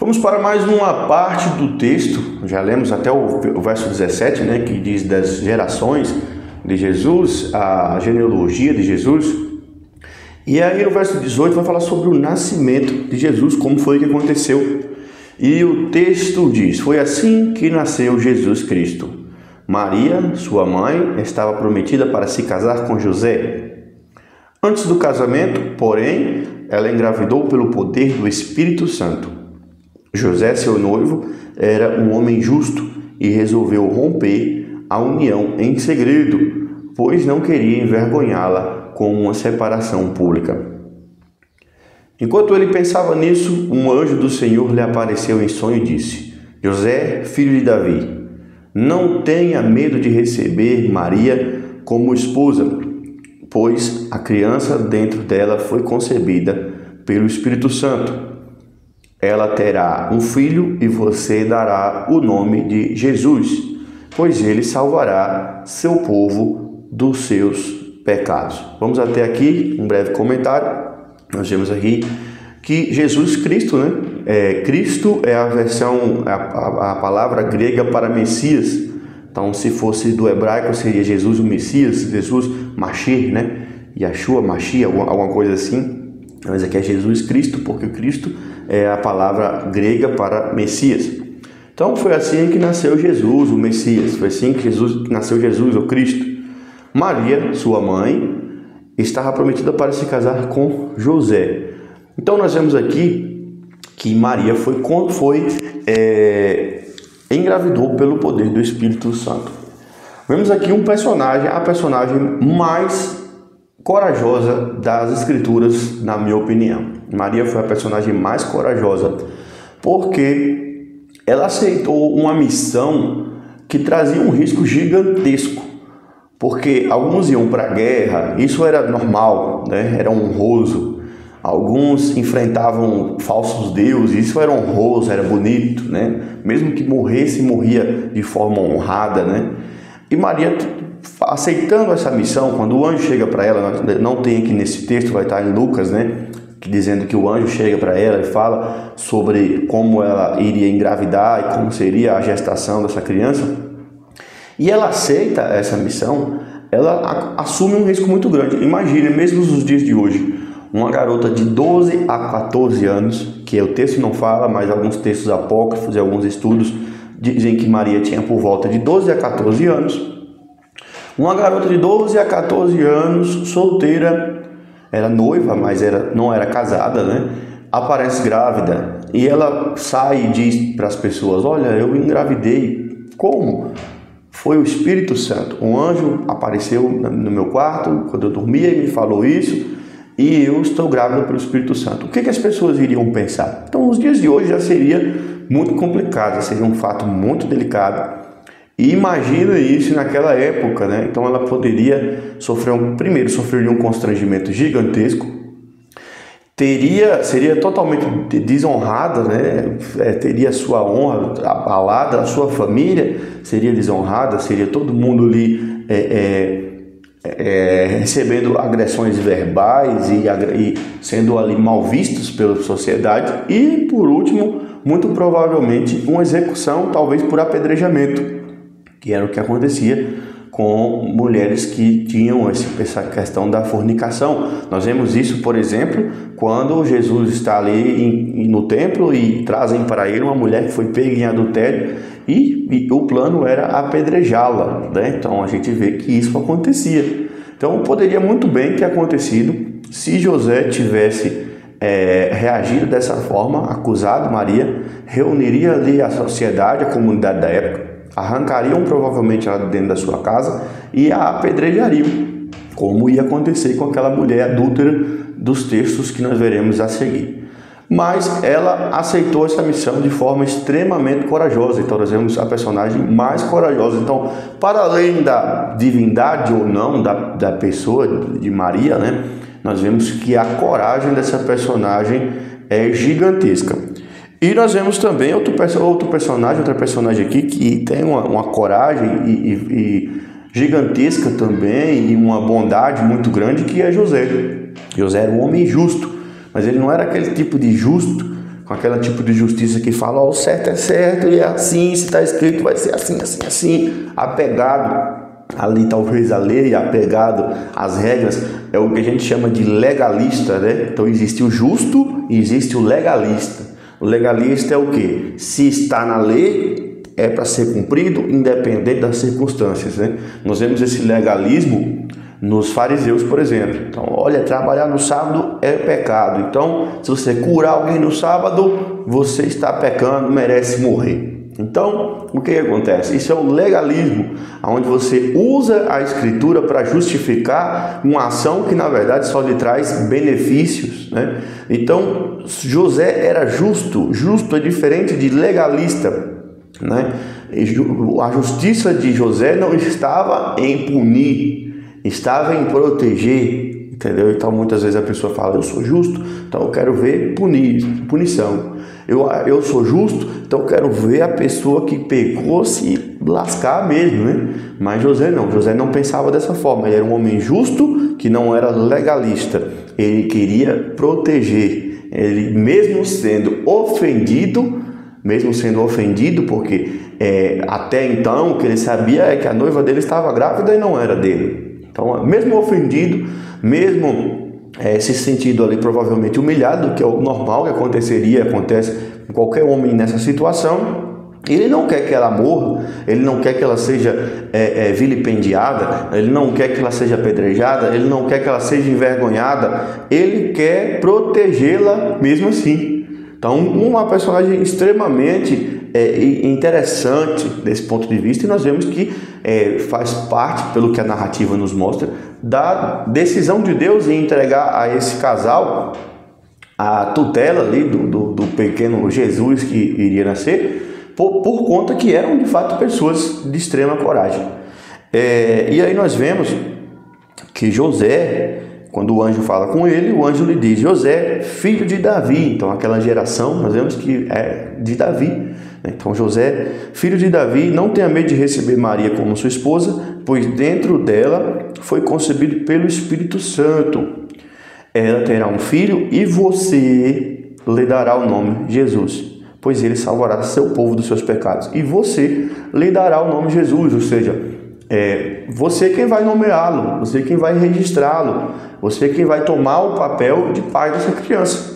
Vamos para mais uma parte do texto, já lemos até o verso 17, né, que diz das gerações de Jesus, a genealogia de Jesus. E aí o verso 18 vai falar sobre o nascimento de Jesus, como foi que aconteceu. E o texto diz: foi assim que nasceu Jesus Cristo. Maria, sua mãe, estava prometida para se casar com José. Antes do casamento, porém, ela engravidou pelo poder do Espírito Santo. José, seu noivo, era um homem justo e resolveu romper a união em segredo, pois não queria envergonhá-la com uma separação pública. Enquanto ele pensava nisso, um anjo do Senhor lhe apareceu em sonho e disse: José, filho de Davi, não tenha medo de receber Maria como esposa, pois a criança dentro dela foi concebida pelo Espírito Santo. Ela terá um filho e você dará o nome de Jesus, pois ele salvará seu povo dos seus pecados. Vamos até aqui, um breve comentário. Nós vemos aqui que Jesus Cristo, Cristo é a versão, a palavra grega para Messias. Então, se fosse do hebraico, seria Jesus o Messias, Jesus Mashiach, Yeshua, Mashiach, alguma coisa assim. Mas aqui é Jesus Cristo, porque o Cristo é a palavra grega para Messias. Então, foi assim que nasceu Jesus, o Messias. Foi assim que nasceu Jesus, o Cristo. Maria, sua mãe, estava prometida para se casar com José. Então, nós vemos aqui que Maria engravidou pelo poder do Espírito Santo. Vemos aqui a personagem mais corajosa das Escrituras, na minha opinião. Maria foi a personagem mais corajosa, porque ela aceitou uma missão que trazia um risco gigantesco, porque alguns iam para a guerra, isso era normal, era honroso. Alguns enfrentavam falsos deuses, isso era honroso, era bonito, mesmo que morria de forma honrada, E Maria, aceitando essa missão, quando o anjo chega para ela, não tem aqui nesse texto, vai estar em Lucas, dizendo que o anjo chega para ela e fala sobre como ela iria engravidar e como seria a gestação dessa criança. E ela aceita essa missão, ela assume um risco muito grande. Imagine, mesmo nos dias de hoje, uma garota de 12 a 14 anos, que o texto não fala, mas alguns textos apócrifos e alguns estudos dizem que Maria tinha por volta de 12 a 14 anos. Uma garota de 12 a 14 anos, solteira, era noiva, mas não era casada, aparece grávida. E ela sai e diz para as pessoas: olha, eu engravidei. Como? Foi o Espírito Santo. Um anjo apareceu no meu quarto, quando eu dormia, e me falou isso, e eu estou grávida pelo Espírito Santo. O que as pessoas iriam pensar? Então, nos dias de hoje já seria muito complicado, seria um fato muito delicado. E imagina isso naquela época, Então ela poderia sofreria um constrangimento gigantesco, seria totalmente desonrada, teria a sua honra abalada, a sua família seria desonrada, seria todo mundo ali recebendo agressões verbais e sendo ali mal vistos pela sociedade. E por último, muito provavelmente uma execução, talvez por apedrejamento, que era o que acontecia com mulheres que tinham essa questão da fornicação. Nós vemos isso, por exemplo, quando Jesus está ali no templo e trazem para ele uma mulher que foi pega em adultério e o plano era apedrejá-la, Então a gente vê que isso acontecia. Então poderia muito bem ter acontecido se José tivesse reagido dessa forma, acusado Maria, reuniria ali a sociedade, a comunidade da época, arrancariam provavelmente ela dentro da sua casa e a apedrejariam, como ia acontecer com aquela mulher adúltera dos textos que nós veremos a seguir. Mas ela aceitou essa missão de forma extremamente corajosa. Então nós vemos a personagem mais corajosa. Então, para além da divindade ou não da pessoa de Maria, nós vemos que a coragem dessa personagem é gigantesca. E nós vemos também outra personagem aqui que tem uma coragem e gigantesca também, e uma bondade muito grande, que é José. José era um homem justo, mas ele não era aquele tipo de justo com aquele tipo de justiça que fala, ó, o certo é certo e é assim, se está escrito vai ser assim, assim, assim, apegado ali talvez a lei, apegado às regras, é o que a gente chama de legalista, né? Então existe o justo e existe o legalista. O legalista é o quê? Se está na lei, é para ser cumprido, independente das circunstâncias, né? Nós vemos esse legalismo nos fariseus, por exemplo. Então, olha, trabalhar no sábado é pecado. Então, se você curar alguém no sábado, você está pecando, merece morrer. Então, o que acontece? Isso é o legalismo, onde você usa a escritura para justificar uma ação que na verdade só lhe traz benefícios, né? Então, José era justo. Justo é diferente de legalista, né? A justiça de José não estava em punir, estava em proteger, entendeu? Então muitas vezes a pessoa fala, eu sou justo, então eu quero ver punição. Eu sou justo, então eu quero ver a pessoa que pecou se lascar mesmo, né? Mas José não pensava dessa forma. Ele era um homem justo que não era legalista. Ele queria proteger. Ele mesmo sendo ofendido, porque até então o que ele sabia é que a noiva dele estava grávida e não era dele. Então, mesmo ofendido, mesmo se sentindo ali provavelmente humilhado, que é o normal que acontece com qualquer homem nessa situação, ele não quer que ela morra, ele não quer que ela seja vilipendiada, ele não quer que ela seja apedrejada, ele não quer que ela seja envergonhada, ele quer protegê-la mesmo assim. Então, uma personagem extremamente interessante desse ponto de vista, e nós vemos que faz parte, pelo que a narrativa nos mostra, da decisão de Deus em entregar a esse casal a tutela ali do pequeno Jesus que iria nascer, por conta que eram de fato pessoas de extrema coragem. E aí nós vemos que José, quando o anjo fala com ele, o anjo lhe diz, José, filho de Davi. Então aquela geração, nós vemos que é de Davi. Então José, filho de Davi, não tenha medo de receber Maria como sua esposa, pois dentro dela foi concebido pelo Espírito Santo. Ela terá um filho e você lhe dará o nome Jesus, pois ele salvará seu povo dos seus pecados. E você lhe dará o nome Jesus, ou seja, você quem vai nomeá-lo, você quem vai registrá-lo, você quem vai tomar o papel de pai dessa criança.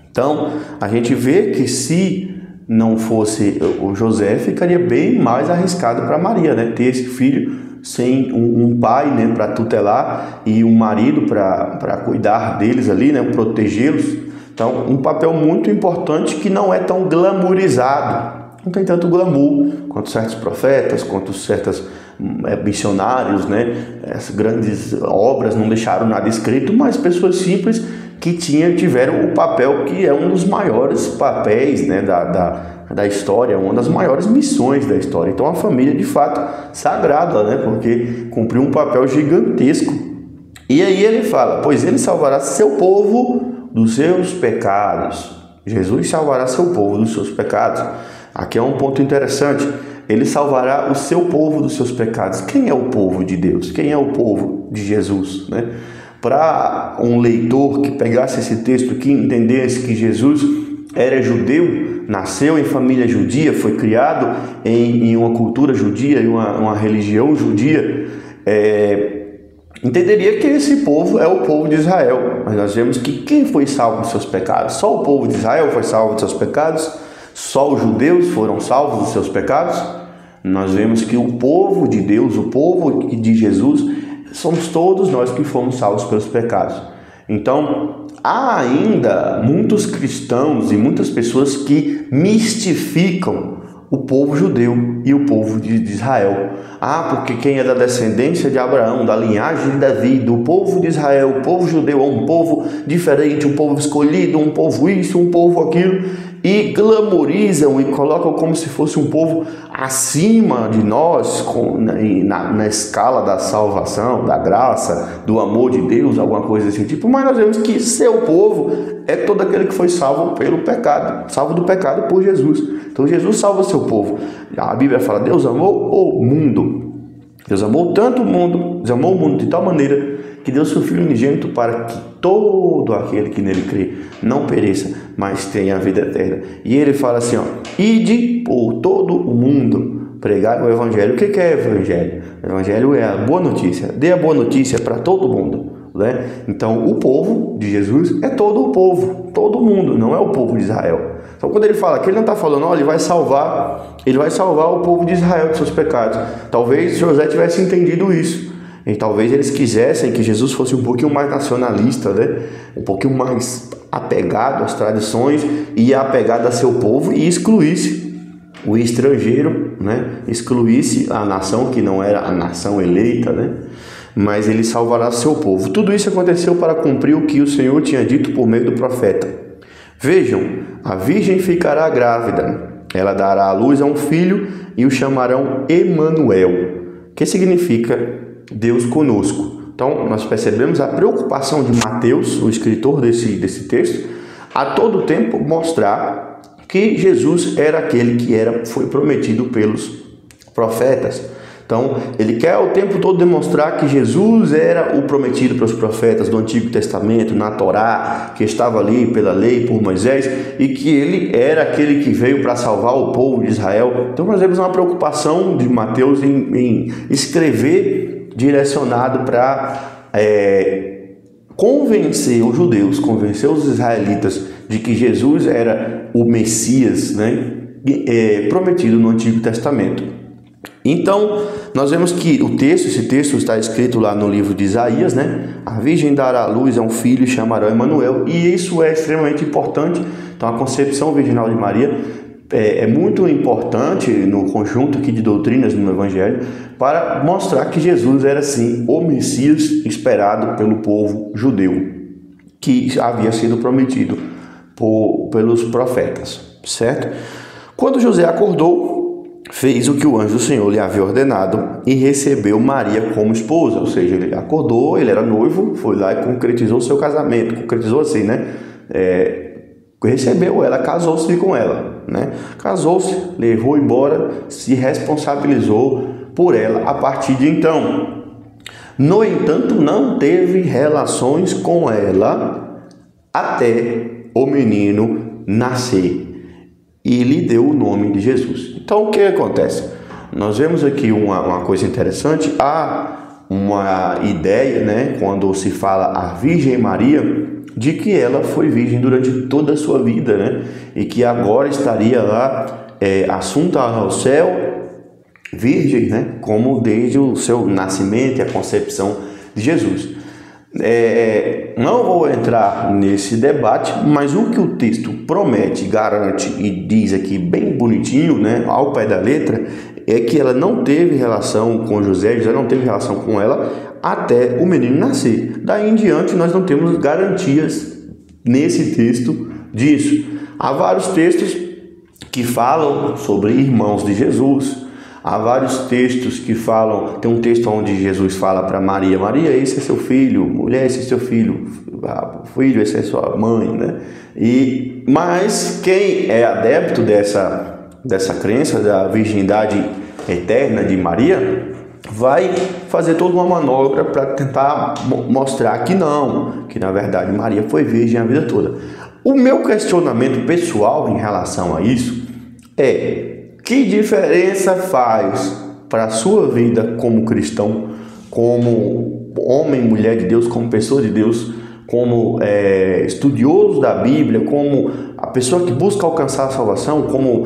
Então, a gente vê que se não fosse o José, ficaria bem mais arriscado para Maria, né? Ter esse filho sem um pai, né, para tutelar e um marido para cuidar deles ali, né, protegê-los. Então, um papel muito importante que não é tão glamourizado. Não tem tanto glamour quanto certos profetas, quanto certos missionários, né? As grandes obras não deixaram nada escrito, mas pessoas simples que tiveram o papel que é um dos maiores papéis, né, da história, uma das maiores missões da história. Então a família de fato sagrada, né, porque cumpriu um papel gigantesco. E aí ele fala, pois ele salvará seu povo dos seus pecados. Jesus salvará seu povo dos seus pecados. Aqui é um ponto interessante. Ele salvará o seu povo dos seus pecados. Quem é o povo de Deus? Quem é o povo de Jesus, né? Para um leitor que pegasse esse texto, que entendesse que Jesus era judeu, nasceu em família judia, foi criado em uma cultura judia, em uma religião judia, entenderia que esse povo é o povo de Israel. Mas nós vemos que quem foi salvo dos seus pecados? Só o povo de Israel foi salvo dos seus pecados? Só os judeus foram salvos dos seus pecados? Nós vemos que o povo de Deus, o povo de Jesus, somos todos nós que fomos salvos pelos pecados. Então, há ainda muitos cristãos e muitas pessoas que mistificam o povo judeu e o povo de Israel. Porque quem é da descendência de Abraão, da linhagem de Davi, do povo de Israel, o povo judeu é um povo diferente, um povo escolhido, um povo isso, um povo aquilo, e glamourizam e colocam como se fosse um povo acima de nós, na escala da salvação, da graça, do amor de Deus, alguma coisa desse tipo. Mas nós vemos que seu povo é todo aquele que foi salvo pelo pecado, salvo do pecado por Jesus. Então Jesus salva seu povo. A Bíblia fala, Deus amou o mundo. Deus amou tanto o mundo, Deus amou o mundo de tal maneira que deu seu Filho unigênito para que todo aquele que nele crê não pereça, mas têm a vida eterna. E ele fala assim, ó, ide por todo o mundo, pregar o evangelho. O que é evangelho? O evangelho é a boa notícia. Dê a boa notícia para todo mundo, né? Então, o povo de Jesus é todo o povo, todo mundo, não é o povo de Israel. Então, quando ele fala que ele não está falando, olha, ele vai salvar o povo de Israel de seus pecados. Talvez José tivesse entendido isso. E talvez eles quisessem que Jesus fosse um pouquinho mais nacionalista, né? Um pouquinho mais apegado às tradições e apegado a seu povo e excluísse o estrangeiro, né? Excluísse a nação que não era a nação eleita, né? Mas ele salvará seu povo. Tudo isso aconteceu para cumprir o que o Senhor tinha dito por meio do profeta. Vejam, a virgem ficará grávida, ela dará à luz a um filho e o chamarão Emanuel, que significa Deus conosco. Então, nós percebemos a preocupação de Mateus, o escritor desse texto, a todo tempo mostrar que Jesus era aquele que foi prometido pelos profetas. Então, ele quer o tempo todo demonstrar que Jesus era o prometido pelos profetas do Antigo Testamento, na Torá, que estava ali pela lei, por Moisés, e que ele era aquele que veio para salvar o povo de Israel. Então, nós vemos uma preocupação de Mateus em escrever direcionado para convencer os judeus, convencer os israelitas de que Jesus era o Messias, né, prometido no Antigo Testamento. Então, nós vemos que esse texto está escrito lá no livro de Isaías, né? A virgem dará à luz a um filho e chamará Emanuel, e isso é extremamente importante. Então, a concepção virginal de Maria é muito importante no conjunto aqui de doutrinas no Evangelho para mostrar que Jesus era sim o Messias esperado pelo povo judeu, que havia sido prometido pelos profetas, certo? Quando José acordou, fez o que o anjo do Senhor lhe havia ordenado e recebeu Maria como esposa. Ou seja, ele acordou, ele era noivo, foi lá e concretizou o seu casamento. Concretizou assim, né? Recebeu ela, casou-se com ela, né? Casou-se, levou embora, se responsabilizou por ela a partir de então. No entanto, não teve relações com ela até o menino nascer e lhe deu o nome de Jesus. Então, o que acontece? Nós vemos aqui uma coisa interessante. Há uma ideia, né, quando se fala a Virgem Maria, de que ela foi virgem durante toda a sua vida, né, e que agora estaria lá assunta ao céu, virgem, né, como desde o seu nascimento e a concepção de Jesus. Não vou entrar nesse debate, mas o que o texto promete, garante e diz aqui bem bonitinho, né, ao pé da letra, é que ela não teve relação com José não teve relação com ela até o menino nascer. Daí em diante nós não temos garantias nesse texto disso. Há vários textos que falam sobre irmãos de Jesus. Há vários textos que falam, tem um texto onde Jesus fala para Maria, Maria, esse é seu filho, mulher, esse é seu filho, filho, essa é sua mãe, né? Mas quem é adepto dessa crença da virgindade eterna de Maria, vai fazer toda uma manobra para tentar mostrar que não, que na verdade Maria foi virgem a vida toda. O meu questionamento pessoal em relação a isso é: que diferença faz para a sua vida como cristão, como homem, mulher de Deus, como pessoa de Deus, como estudioso da Bíblia, como a pessoa que busca alcançar a salvação, como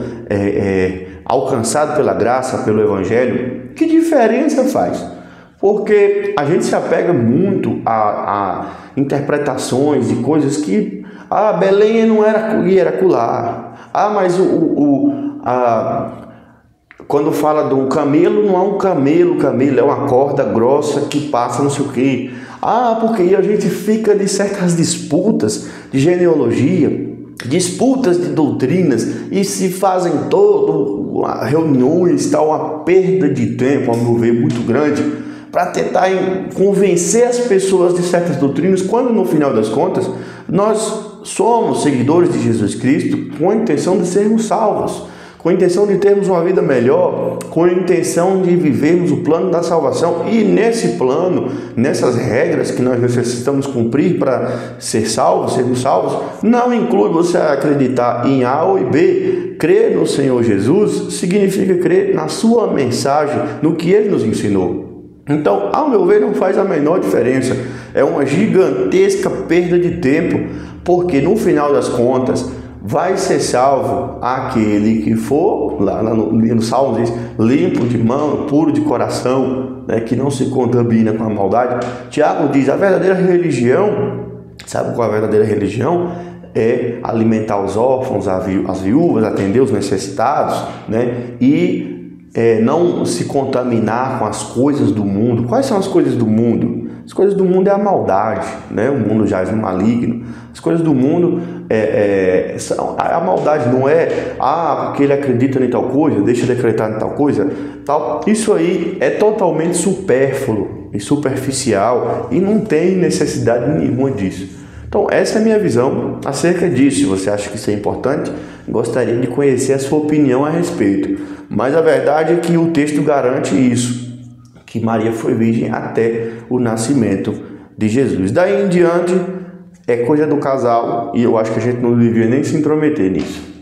alcançado pela graça, pelo Evangelho? Que diferença faz? Porque a gente se apega muito a interpretações de coisas que Belém não era hierarcular. Mas quando fala do camelo, não é um camelo, é uma corda grossa que passa não sei o quê. Porque aí a gente fica de certas disputas de genealogia, disputas de doutrinas, e se fazem reuniões, tal, uma perda de tempo, a meu ver, muito grande, para tentar convencer as pessoas de certas doutrinas, quando no final das contas nós somos seguidores de Jesus Cristo com a intenção de sermos salvos, com a intenção de termos uma vida melhor, com a intenção de vivermos o plano da salvação. E nesse plano, nessas regras que nós necessitamos cumprir para ser salvos, sermos salvos, não inclui você acreditar em A ou em B. Crer no Senhor Jesus significa crer na sua mensagem, no que Ele nos ensinou. Então, ao meu ver, não faz a menor diferença. É uma gigantesca perda de tempo, porque no final das contas, vai ser salvo aquele que for, lá no Salmo diz, limpo de mão, puro de coração, né, que não se contamina com a maldade. Tiago diz, a verdadeira religião, sabe qual é a verdadeira religião? É alimentar os órfãos, as viúvas, atender os necessitados, né, e não se contaminar com as coisas do mundo. Quais são as coisas do mundo? As coisas do mundo é a maldade, né? O mundo jaz no maligno. As coisas do mundo a maldade não é porque ele acredita em tal coisa, deixa de acreditar em tal coisa, tal. Isso aí é totalmente supérfluo e superficial e não tem necessidade nenhuma disso. Então essa é a minha visão acerca disso. Se você acha que isso é importante, gostaria de conhecer a sua opinião a respeito. Mas a verdade é que o texto garante isso, que Maria foi virgem até o nascimento de Jesus. Daí em diante é coisa do casal e eu acho que a gente não devia nem se intrometer nisso.